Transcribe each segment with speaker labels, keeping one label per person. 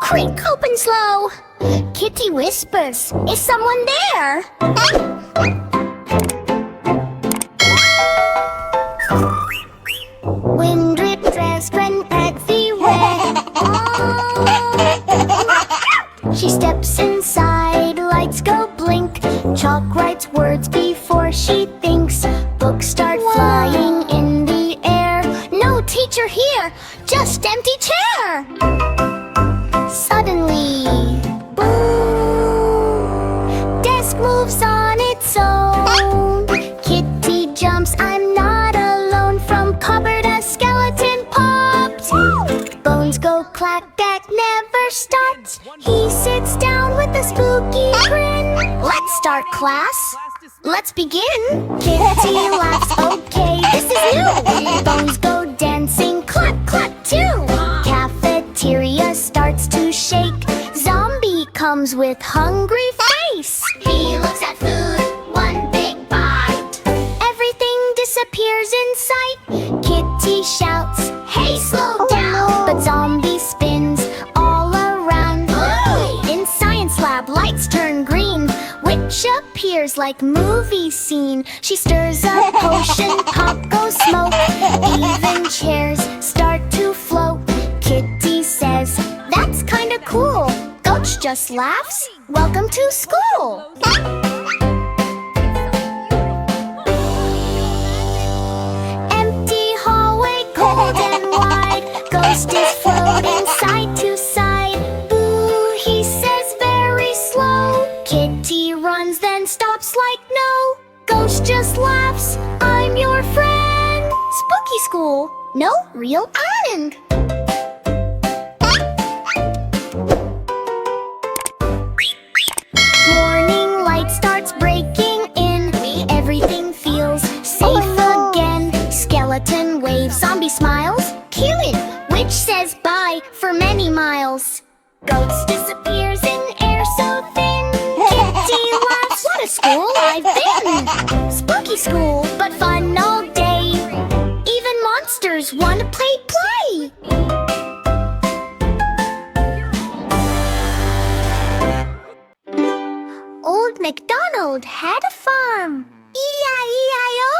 Speaker 1: Creak open slow. Kitty whispers, is someone there? Wind drip dress run everywhere. She steps inside, lights go blink. Chalk writes words before she thinks. Books start flying in the air. No teacher here, just empty chair. Suddenly, boom! Desk moves on its own. Kitty jumps, I'm not alone. From cupboard a skeleton pops. Bones go clack, that never stops. He sits down with a spooky grin. Let's start class. Let's begin. Kitty laughs, okay, this is new. Bones go dancing, clap, clap too. Cafeteria starts to shake. Zombie comes with hungry face. He looks at food, one big bite. Everything disappears in sight. Kitty shouts, hey, slow down. But zombie spins all around. In science lab, lights turn green. Witch appears like movie scene. She stirs a potion, pop goes smoke. Even chairs start to float. Kitty says, that's kinda cool. Gulch just laughs, welcome to school. Empty hallway, cold and wide. Ghost is floating side to side. Boo, he says very slow. Kitty runs, then stops like no. Ghost just laughs, I'm your friend. Spooky school, no real end. Morning light starts breaking in. Everything feels safe again. Skeleton waves, zombie smiles. Cute, witch says bye for many miles. Ghost disappears in air so thin. Kitty laughs, what a school I've been. Spooky school, but fun all day. Even monsters wanna play. Old MacDonald had a farm. E-I-E-I-O.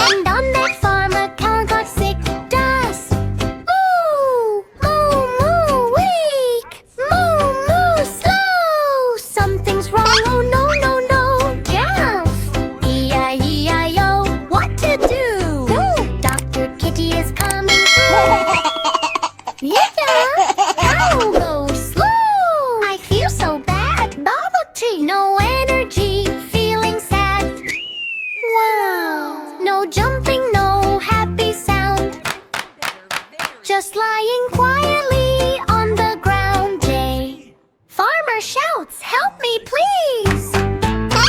Speaker 1: And on that farm a cow got sick. Does moo, moo, moo, weak. Moo, moo, slow. Something's wrong, oh no, no, no. Gasp. E-I-E-I-O. What to do? Dr. Kitty is coming through. Yeah, cow goes slow. I feel so bad. Bubble tea, no energy, feeling sad. Wow, no jumping, no happy sound. Just lying quietly on the ground. Jay, farmer shouts, help me please.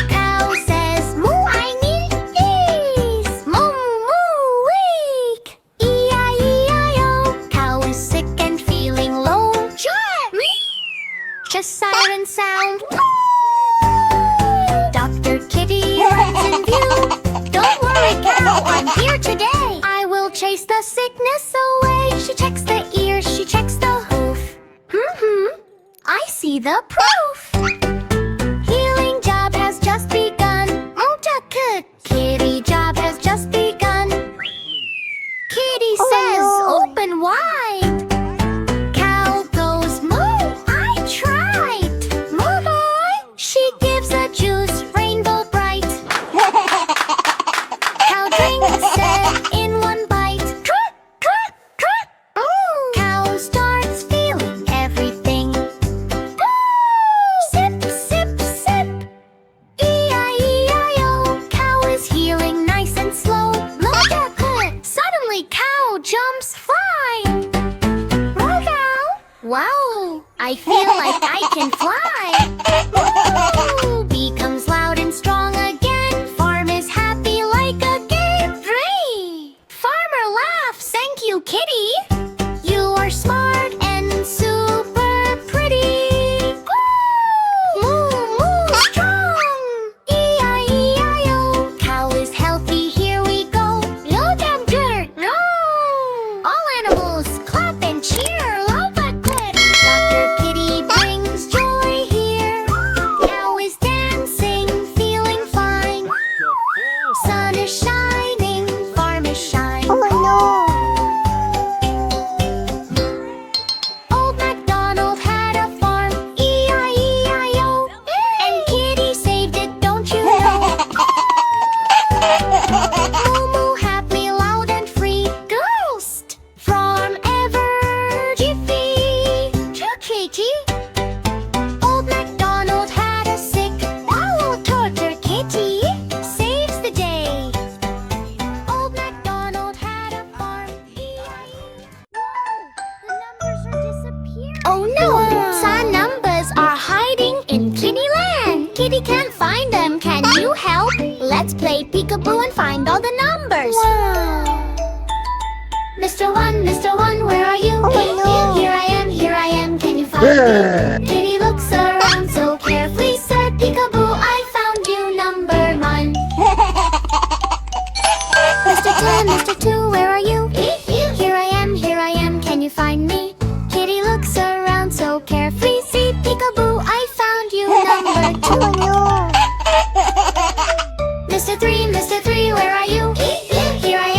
Speaker 1: Cow says, moo, I need these. Moo, moo, weak. E-I-E-I-O. Cow is sick and feeling low. Just siren sound. Dr. Kitty runs in view. Don't worry, cow, I'm here today. I will chase the sickness away. She checks the ears, she checks the hoof. I see the proof. Healing job has just begun. Kitty job has just begun. Kitty says, open wide. Cow goes, moo, I tried. Moo boy. She gives a juice, rainbow bright. Cow drinks it in one bite. Trot, trot, trot. Cow starts feeling everything. Sip, sip, sip. E-I-E-I-O. Cow is healing nice and slow. Look at it. Suddenly cow jumps flying. Wow, I feel like I can fly. Ooh, becomes loud and strong again. Farm is happy like a game. 3. Farmer laughs, thank you, Kitty. You are smart and super pretty. Moo, moo, strong. E-I-E-I-O. Cow is healthy, here we go. No damn dirt, no. All animals clap and cheer. Kitty. Old MacDonald had a sick toddler kitty. Saves the day. Old MacDonald had a farm. The numbers are disappearing. Oh no! Some numbers are hiding in Kittyland. Kitty can't find them. Can you help? Let's play peekaboo and find all the numbers. Mr. One, where are you? Here I am, can you find me? Kitty looks around so carefully, said peekaboo, I found you, number 1. Mr. Two, where are you? Here I am, can you find me? Kitty looks around so carefully, see peekaboo, I found you, number 2. Mr. Three, where are you? Here I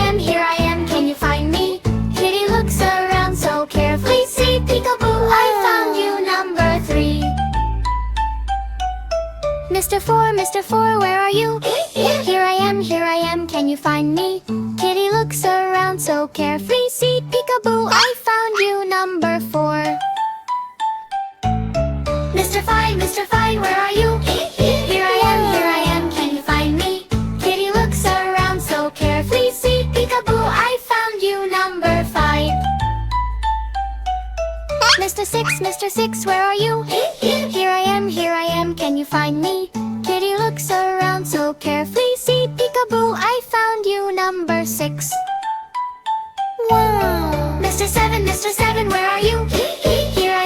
Speaker 1: am, can you find me? Kitty looks around so carefully, see peekaboo, I found you, number 3. Mr. Four, where are you? Here I am, can you find me? Kitty looks around so carefully, see peekaboo, I found you, number 4. Mr. Five, where are you? Here I am, can you find me? Kitty looks around so carefully, see peekaboo, I found you, number 5. Mr. Six, where are you? Here I am, can you find me? Kitty looks around so carefully, see peekaboo, I found you, number 6. Wow! Mr. Seven, where are you? Here I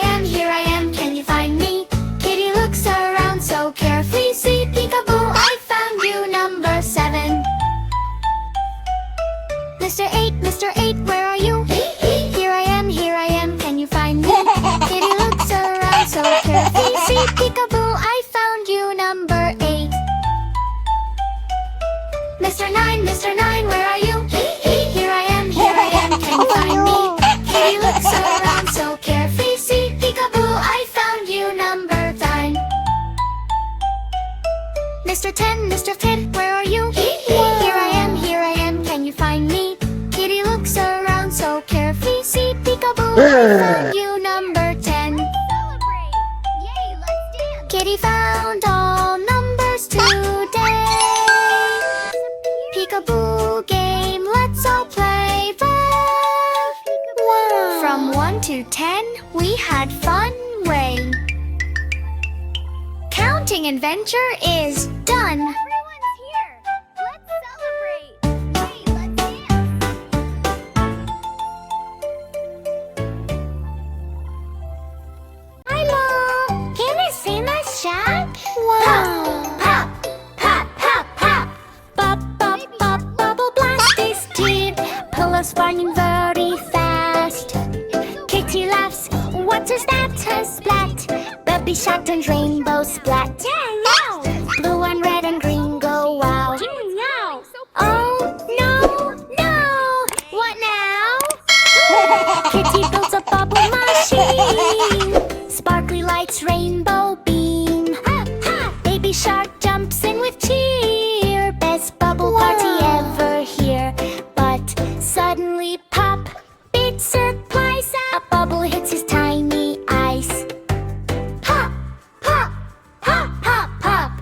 Speaker 1: am, can you find me? Kitty looks around so carefully, see peekaboo, I found you, number 7. Mr. Eight, where are you? Here I am, can you find me? Kitty looks around so carefully, see peekaboo, I found you, number 8. Mr. Nine, where are you? Here I am, can you find me? Kitty looks around so carefully, see peekaboo, I found you, number 9. Mr. Ten, where are you? Here I am, can you find me? Kitty looks around so carefully, see peekaboo, I found you, number 10. Yay, let's dance! Kitty found all numbers today. Peekaboo game, let's all play. Wow. From 1 to 10, we had fun way. Counting adventure is done. Everyone's here. Let's celebrate. Hey, let's dance. Hi, Mom. Can I see my shack? Wow. Pop, pop, pop, pop, pop. Pop, pop, pop, bubble blast is teeth. Pillows burning very fast. Kitty laughs. What is that? A splat. Baby shark turns rainbow splat. Blue and red and green go wow. Oh no! What now? Kitty builds a bubble machine. Sparkly lights, rainbow beam. Baby shark jumps in with cheer. Best bubble party ever here. But suddenly pop, big surprise. A bubble hits his tiny eyes. Pop, pop, pop, pop, pop.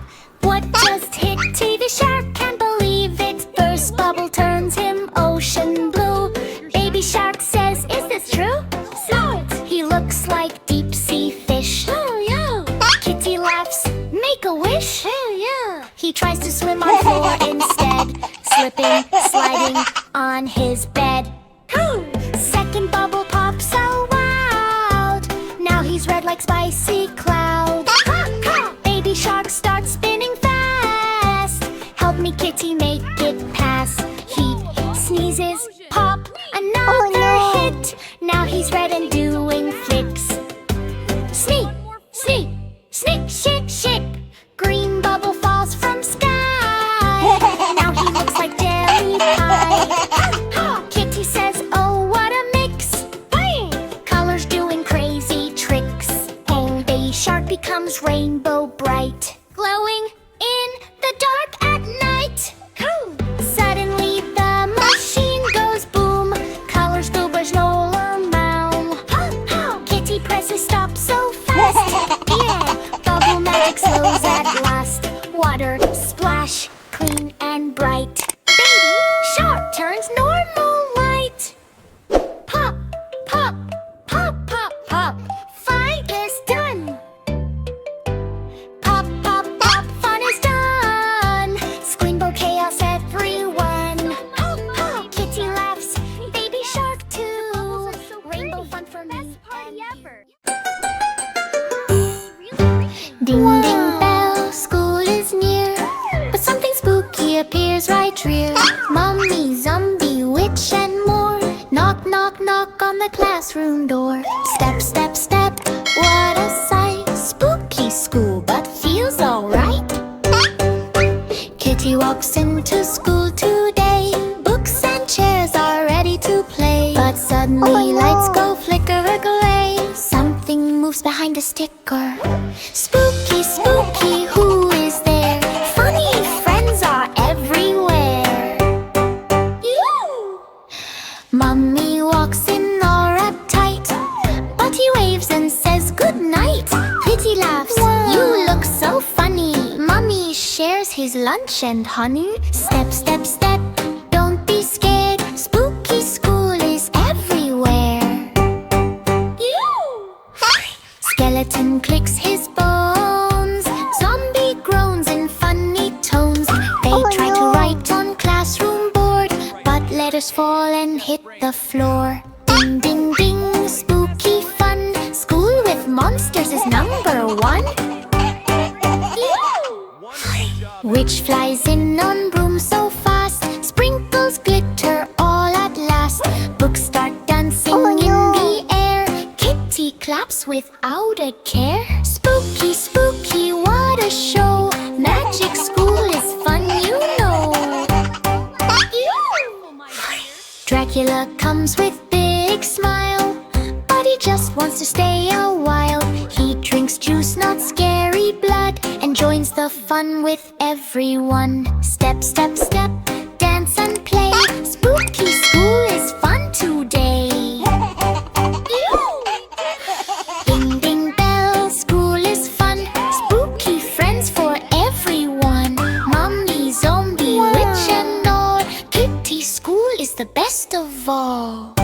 Speaker 1: What just hit TV shark? Can't believe it. First bubble turns him ocean blue. Baby shark says, is this true? So he looks like deep sea fish. Oh yeah. Kitty laughs, make a wish. Oh yeah. He tries to swim on floor instead, slipping, sliding on his bed. Second bubble pops so wild. Now he's red like spicy cloud. Baby shark starts spinning fast. Help me, Kitty, make it pass. He sneezes, pop, another hit. Now he's red and doing flips. Sneak, sneak, sneak, shake, shake. Green bubble falls from sky. Now he looks like jelly pie. Kitty says, oh, what a mix. Colors doing crazy tricks. Baby shark becomes rainbow bright, glowing in the dark at night. Suddenly the machine goes boom. Colors go roll around. Kitty presses stop so fast. Yeah, bubble magic slows at last. Water splash, clean and bright. Baby shark turns normal light. Pop, pop, pop, pop, pop. Fight is done. Pop, pop, pop, fun is done. Screamboat chaos, everyone. Pop, pop, kitty laughs, baby shark too. Rainbow fun for me. Best party ever. Ding ding bell, school is near, but something spooky appears right rear. Mummy, zombie, witch and more. Knock, knock, knock on the classroom door. Step, step, step, what a sight. Spooky school, but feels alright. Kitty walks into school today. Books and chairs are ready to play. But suddenly lights go flicker-a-glay. Something moves behind a sticker. Spooky, spooky, who is there? Funny friends are everywhere. Mummy walks in all uptight, but he waves and says good night. Kitty laughs, you look so funny. Mummy shares his lunch and honey. Step, step, step, don't be scared. Spooky school is everywhere. Skeleton clicks his bones. Zombie groans in funny tones. They try to write on classroom board, but letters fall and hit the floor. Ding, ding, ding, spooky fun. School with monsters is #1. Witch flies in on broom so fast. Sprinkles glitter all at last. Books start dancing in the air. Kitty claps without a care. Spooky, spooky, what a show. Magic school is fun, you know. Dracula comes with big smile, but he just wants to stay a while. He drinks juice, not scary blood, and joins the fun with everyone. Step, step, step, dance and play. Spooky school is fun today. Ding, ding bell, school is fun. Spooky friends for everyone. Mummy, zombie, witch and all. Kitty school is the best of all.